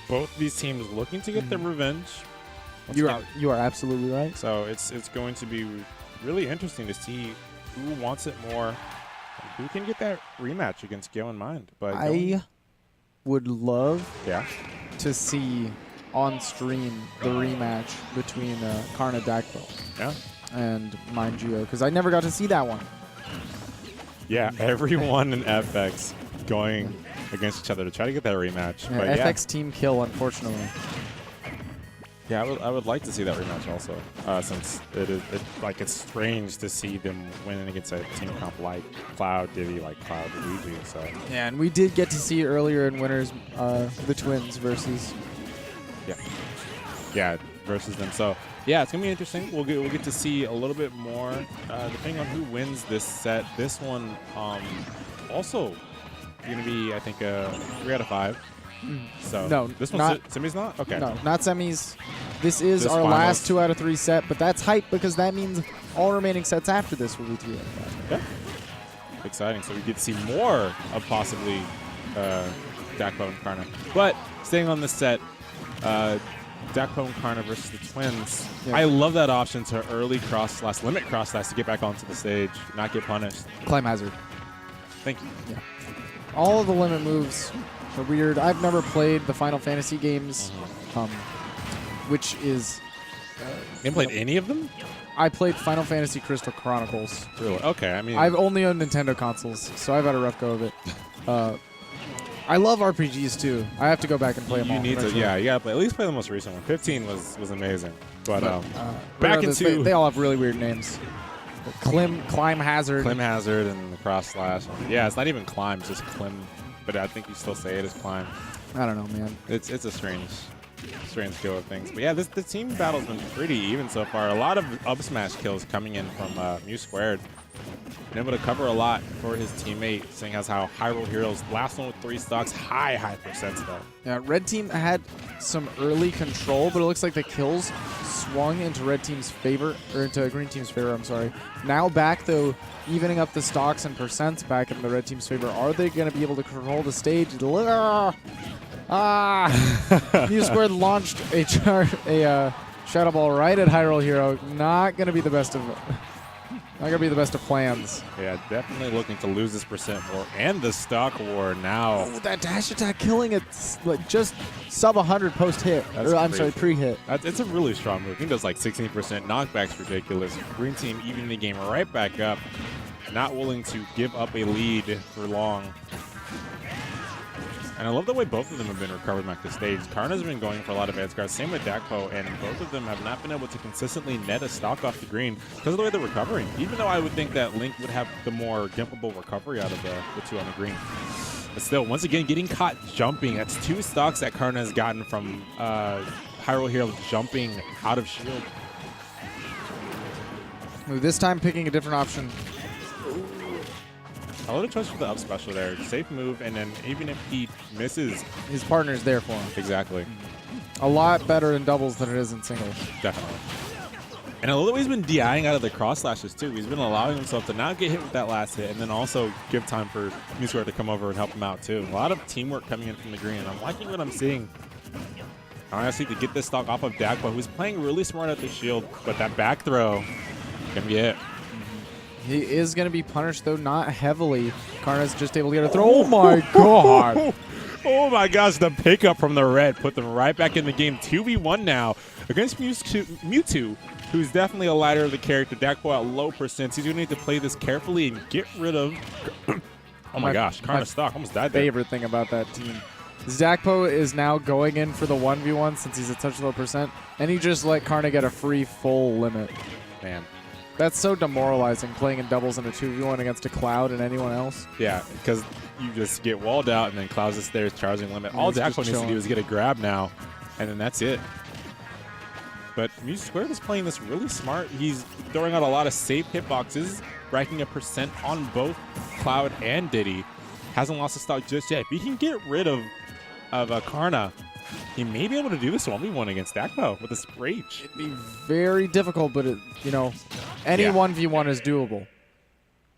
both these teams looking to get their revenge. You are absolutely right. So it's going to be really interesting to see who wants it more, and who can get that rematch against Gale in mind. But I would love yeah. to see on stream the rematch between Karna Dakpo and Mew², because I never got to see that one. Yeah, everyone in FX going against each other to try to get that rematch. Yeah, but FX team kill, unfortunately. Yeah, I would like to see that rematch also, since it's strange to see them winning against a team comp like Cloud, Diddy, like Cloud, Luigi. So Yeah, and we did get to see earlier in winners the Twins versus. Yeah, versus them. So yeah, it's gonna be interesting. We'll get to see a little bit more depending on who wins this set. This one also gonna be, I think, 3 out of 5. So no, this one's semis not? Okay. No, not semis. This is our finals. last 2 out of 3 set, but that's hype because that means all remaining sets after this will be 3 out of 5. Yeah. Exciting. So we get to see more of possibly Dakpo and Karna. But staying on this set, Dakpo and Karna versus the Twins. Yeah. I love that option to early limit cross slash to get back onto the stage, not get punished. Climb hazard. Thank you. Yeah. All of the limit moves are weird. I've never played the Final Fantasy games, which is... you haven't played any of them? I played Final Fantasy Crystal Chronicles. Really? Okay, I mean... I've only owned Nintendo consoles, so I've had a rough go of it. I love RPGs, too. I have to go back and play them all. You need to, yeah, you gotta at least play the most recent one. 15 was amazing. But back into... They all have really weird names. Climb hazard. Climb hazard and the cross slash. Yeah, it's not even climb, it's just climb. But I think you still say it as climb. I don't know, man. It's a strange go of things. But yeah, the team battle's been pretty even so far. A lot of up smash kills coming in from Mew². Been able to cover a lot for his teammate, seeing as how Hyrule Heroes last one with 3 stocks, high percents though. Yeah, red team had some early control, but it looks like the kills swung into red team's favor, or into green team's favor, I'm sorry. Now back though, evening up the stocks and percents back in the red team's favor. Are they going to be able to control the stage? Mew² launched a Shadow Ball right at Hyrule Hero. Not going to be the best of plans. Yeah, definitely looking to lose this percent war and the stock war now. Oh, that dash attack killing it like just sub 100 post hit. I'm sorry, pre-hit. It's a really strong move. He does like 16% knockback's ridiculous. Green team evening the game right back up. Not willing to give up a lead for long. And I love the way both of them have been recovered back to stage. Karna's been going for a lot of edge guards, same with Dakpo, and both of them have not been able to consistently net a stock off the green because of the way they're recovering. Even though I would think that Link would have the more gimpable recovery out of the 2 on the green. But still, once again, getting caught jumping. That's 2 stocks that Karna has gotten from Hyrule Hero jumping out of shield. This time picking a different option. A lot of choice for the up special there. Safe move, and then even if he misses, his partner's there for him. Exactly. A lot better in doubles than it is in singles. Definitely. And a little he's been DIing out of the cross slashes too. He's been allowing himself to not get hit with that last hit, and then also give time for Mew² to come over and help him out too. A lot of teamwork coming in from the green, and I'm liking what I'm seeing. Honestly, to get this stock off of Dakpo, who's playing really smart at the shield, but that back throw gonna be it. He is going to be punished, though not heavily. Karna's just able to get a throw. Oh, my God. Oh, my gosh. The pickup from the red put them right back in the game. 2v1 now against Mew², who's definitely a lighter of the character. Dakpo at low percents. He's going to need to play this carefully and get rid of... oh, my gosh. Karna's stock almost died there. Favorite thing about that team. Dakpo is now going in for the 1v1 since he's at such low percent, and he just let Karna get a free full limit. Man. That's so demoralizing, playing in doubles in a 2v1 against a Cloud and anyone else. Yeah, because you just get walled out, and then Cloud's just there charging limit. All Dakpo needs to do is get a grab now, and then that's it. But Mew² is playing this really smart. He's throwing out a lot of safe hitboxes, racking a percent on both Cloud and Diddy. Hasn't lost a stock just yet. If he can get rid of Karna, he may be able to do this 1v1 against Dakpo with this Rage. It'd be very difficult, but any 1v1 is doable.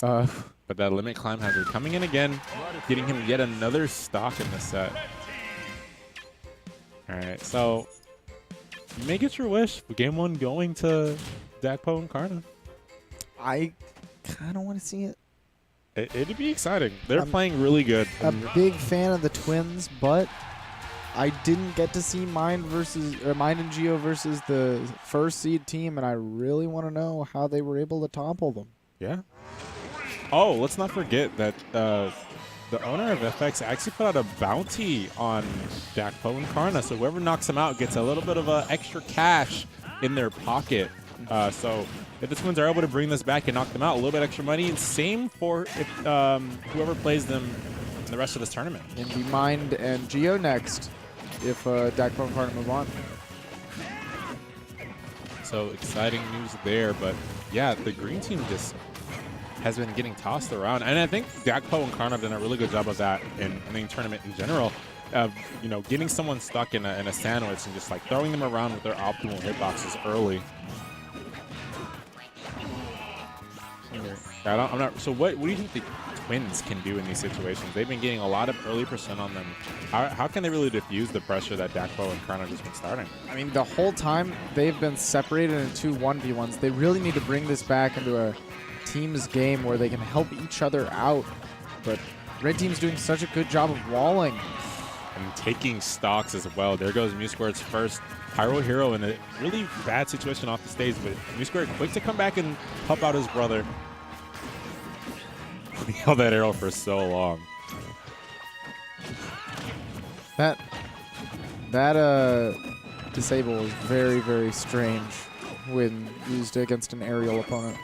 But that limit climb hazard coming in again, getting him yet another stock in this set. All right, so make it your wish. Game 1 going to Dakpo and Karna. I kind of want to see it. It'd be exciting. They're playing really good. A big fan of the Twins, but I didn't get to see Mind and Geo versus the first seed team, and I really want to know how they were able to topple them. Yeah. Oh, let's not forget that the owner of FX actually put out a bounty on Dakpo and Karna, so whoever knocks them out gets a little bit of extra cash in their pocket. So if the Twins are able to bring this back and knock them out, a little bit extra money. And same for if, whoever plays them in the rest of this tournament. And be Mind and Geo next if Dakpo and Karna move on. So exciting news there. But yeah, the green team just has been getting tossed around. And I think Dakpo and Karna have done a really good job of that in the tournament in general. Of, you know, getting someone stuck in a sandwich and just like throwing them around with their optimal hitboxes early. I'm not. So what do you think the Twins can do in these situations? They've been getting a lot of early percent on them. How can they really diffuse the pressure that Dakpo and Karna just been starting? I mean, the whole time they've been separated in 2 1v1s. They really need to bring this back into a team's game where they can help each other out. But Red Team's doing such a good job of walling. And taking stocks as well. There goes Mew²'s first Hyrule hero in a really bad situation off the stage, but Mew² quick to come back and help out his brother. He held that arrow for so long. That disable was very, very strange when used against an aerial opponent.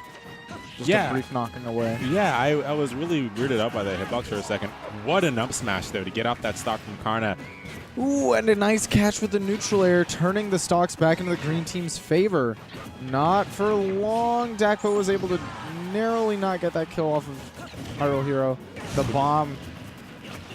Just a brief knocking away. Yeah, I was really weirded out by that hitbox for a second. What an up smash, though, to get off that stock from Karna. Ooh, and a nice catch with the neutral air, turning the stocks back into the green team's favor. Not for long. Dakpo was able to narrowly not get that kill off of Hyrule Hero. The bomb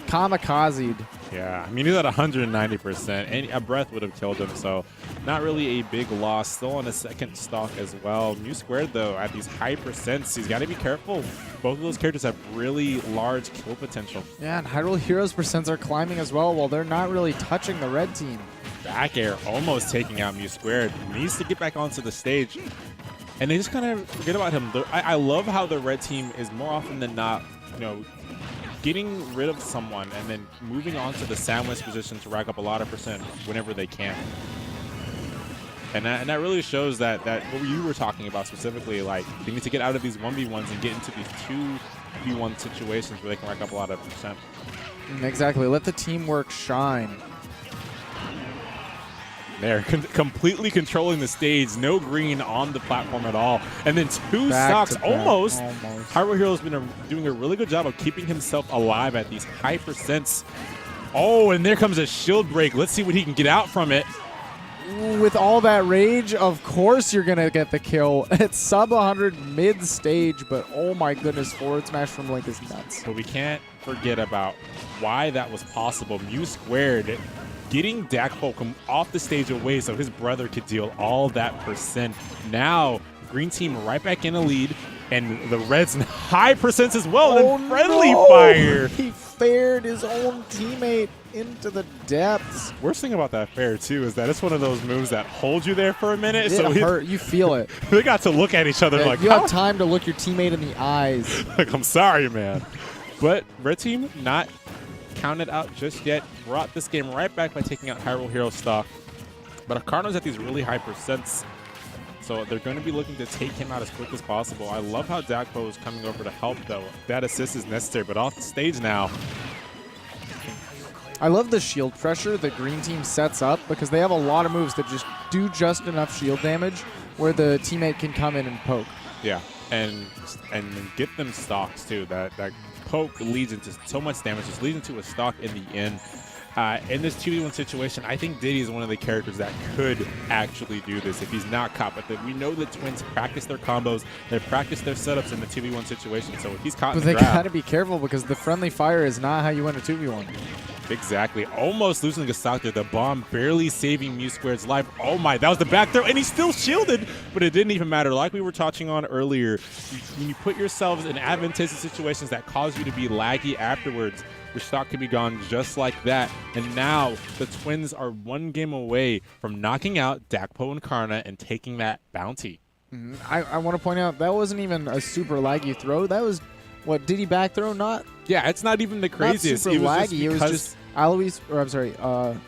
kamikazed. Yeah, I mean, he's at 190%. And a breath would have killed him, so not really a big loss. Still on a second stock as well. Mew², though, at these high percents, he's got to be careful. Both of those characters have really large kill potential. Yeah, and Hyrule Hero's percents are climbing as well, while they're not really touching the red team. Back air almost taking out Mew². Needs to get back onto the stage. And they just kind of forget about him. I love how the red team is more often than not, you know, getting rid of someone and then moving on to the sandwich position to rack up a lot of percent whenever they can. And that really shows that what you were talking about specifically, like they need to get out of these 1v1s and get into these 2v1 situations where they can rack up a lot of percent. Exactly. Let the teamwork shine. They're completely controlling the stage. No green on the platform at all. And then 2 stocks almost. Hyrule Hero's been doing a really good job of keeping himself alive at these high percents. Oh, and there comes a shield break. Let's see what he can get out from it. With all that rage, of course you're going to get the kill. It's sub 100 mid-stage, but oh my goodness, forward smash from Link is nuts. But we can't forget about why that was possible. Mew² getting Dakpo off the stage away so his brother could deal all that percent. Now, green team right back in the lead, and the Reds in high percents as well. Oh, and friendly fire. He fared his own teammate into the depths. Worst thing about that fair, too, is that it's one of those moves that hold you there for a minute. It hurt. You feel it. They got to look at each other like, you have time to look your teammate in the eyes. Like, I'm sorry, man. But red team not counted out just yet. Brought this game right back by taking out Hyrule Hero stock. But Karna's at these really high percents, so they're going to be looking to take him out as quick as possible. I love how Dakpo is coming over to help, though. That assist is necessary, but off the stage now. I love the shield pressure the green team sets up because they have a lot of moves that just do just enough shield damage where the teammate can come in and poke. Yeah, and get them stocks, too. That poke leads into so much damage. Just leads into a stock in the end. In this 2v1 situation, I think Diddy is one of the characters that could actually do this if he's not caught. But we know the Twins practice their combos, they practice their setups in the 2v1 situation. So if he's caught in the grab, they got to be careful because the friendly fire is not how you win a 2v1. Exactly. Almost losing the stock there. The bomb barely saving Mew²'s life. Oh my, that was the back throw, and he's still shielded, but it didn't even matter. Like we were touching on earlier, when you put yourselves in advantageous situations that cause you to be laggy afterwards, your stock can be gone just like that. And now the Twins are one game away from knocking out Dakpo and Karna and taking that bounty. I want to point out that wasn't even a super laggy throw. That was, what, did he back throw? Not. Yeah, it's not even the craziest. Not super laggy. It was just Hyrule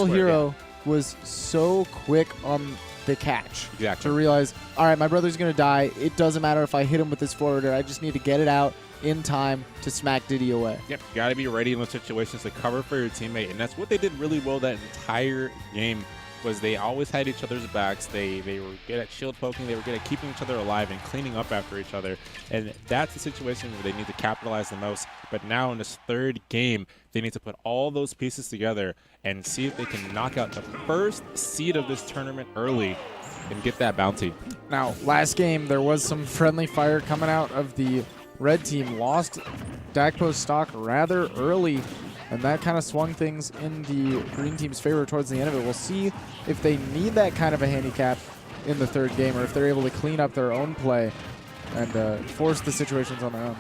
Hero was so quick on the catch to realize, all right, my brother's going to die. It doesn't matter if I hit him with this forwarder. I just need to get it out in time to smack Diddy away. Yep, you got to be ready in those situations to cover for your teammate, and that's what they did really well that entire game. Was they always had each other's backs. They were good at shield poking. They were good at keeping each other alive and cleaning up after each other. And that's the situation where they need to capitalize the most. But now in this third game, they need to put all those pieces together and see if they can knock out the first seed of this tournament early and get that bounty. Now, last game, there was some friendly fire coming out of the red team. Lost Dakpo's stock rather early, and that kind of swung things in the green team's favor towards the end of it. We'll see if they need that kind of a handicap in the third game, or if they're able to clean up their own play and force the situations on their own.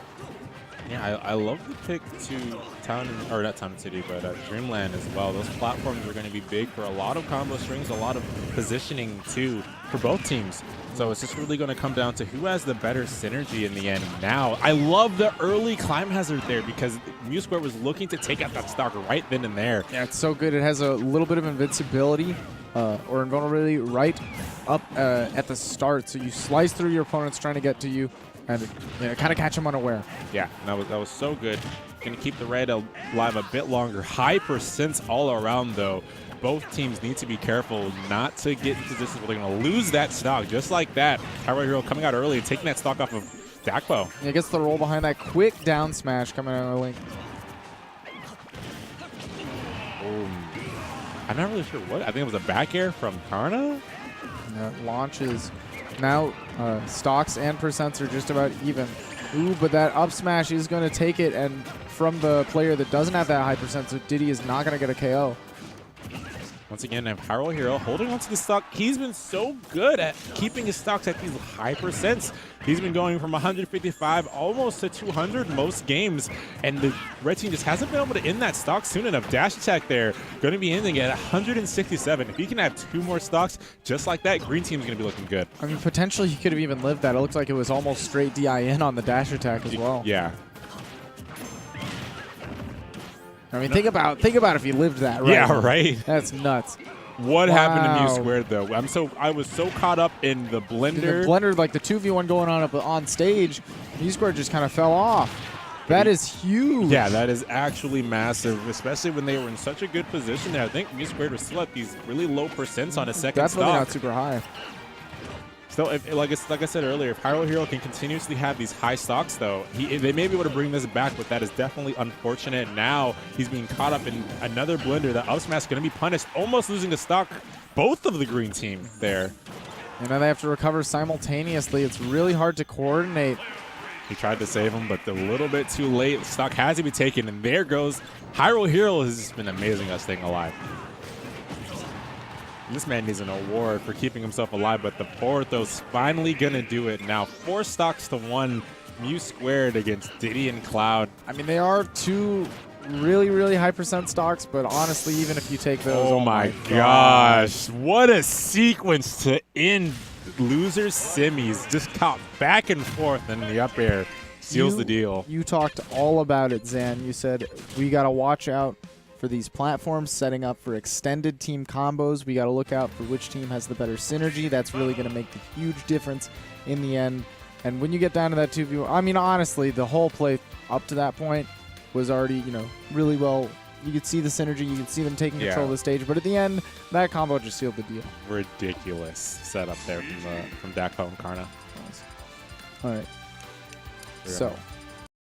Yeah, I love the pick to Town, or not Town and City, but Dreamland as well. Those platforms are going to be big for a lot of combo strings, a lot of positioning too for both teams. So it's just really going to come down to who has the better synergy in the end now. I love the early climb hazard there because Mew² was looking to take out that stock right then and there. Yeah, it's so good. It has a little bit of invincibility or invulnerability right up at the start. So you slice through your opponents trying to get to you and kind of catch them unaware. Yeah, that was so good. Going to keep the red alive a bit longer. High percents all around, though. Both teams need to be careful not to get into positions where they're going to lose that stock. Just like that, Hyrule Hero coming out early and taking that stock off of Dakpo. Yeah, gets the roll behind that quick down smash coming out early. I'm not really sure what. I think it was a back air from Karna. Yeah, launches. Now stocks and percents are just about even. Ooh, but that up smash is going to take it, and from the player that doesn't have that high percent, so Diddy is not going to get a KO. Once again, I have Hyrule Hero holding onto the stock. He's been so good at keeping his stocks at these high percents. He's been going from 155 almost to 200 most games, and the red team just hasn't been able to end that stock soon enough. Dash attack there, going to be ending at 167. If he can have 2 more stocks just like that, green team's going to be looking good. I mean, potentially he could have even lived that. It looks like it was almost straight DIN on the dash attack as well. Yeah. I mean, think about if he lived that, right? Yeah, right. That's nuts. What happened to Mew² though? I was so caught up in the blender. The blender, like the 2v1 going on up on stage, Mew² just kind of fell off. That is huge. Yeah, that is actually massive, especially when they were in such a good position there. I think Mew² was still at these really low percents on his second stock. Definitely not super high. Still, like I said earlier, if Hyrule Hero can continuously have these high stocks, though, they may be able to bring this back, but that is definitely unfortunate. Now he's being caught up in another blender. The up smash is going to be punished, almost losing a stock. Both of the green team there. And now they have to recover simultaneously. It's really hard to coordinate. He tried to save him, but a little bit too late. The stock has to be taken, and there goes Hyrule Hero. Has just been amazing us staying alive. This man needs an award for keeping himself alive, but the forward throw's finally going to do it. Now 4 stocks to 1, Mew² against Diddy and Cloud. I mean, they are 2 really, really high percent stocks, but honestly, even if you take those... Oh my gosh. What a sequence to end losers semis. Just caught back and forth, and the up air seals the deal. You talked all about it, Zan. You said, we got to watch out for these platforms, setting up for extended team combos. We got to look out for which team has the better synergy. That's really going to make the huge difference in the end. And when you get down to that 2v1, I mean, honestly, the whole play up to that point was already, really well. You could see the synergy. You could see them taking control of the stage. But at the end, that combo just sealed the deal. Ridiculous setup there from Dakpo and Karna. All right. So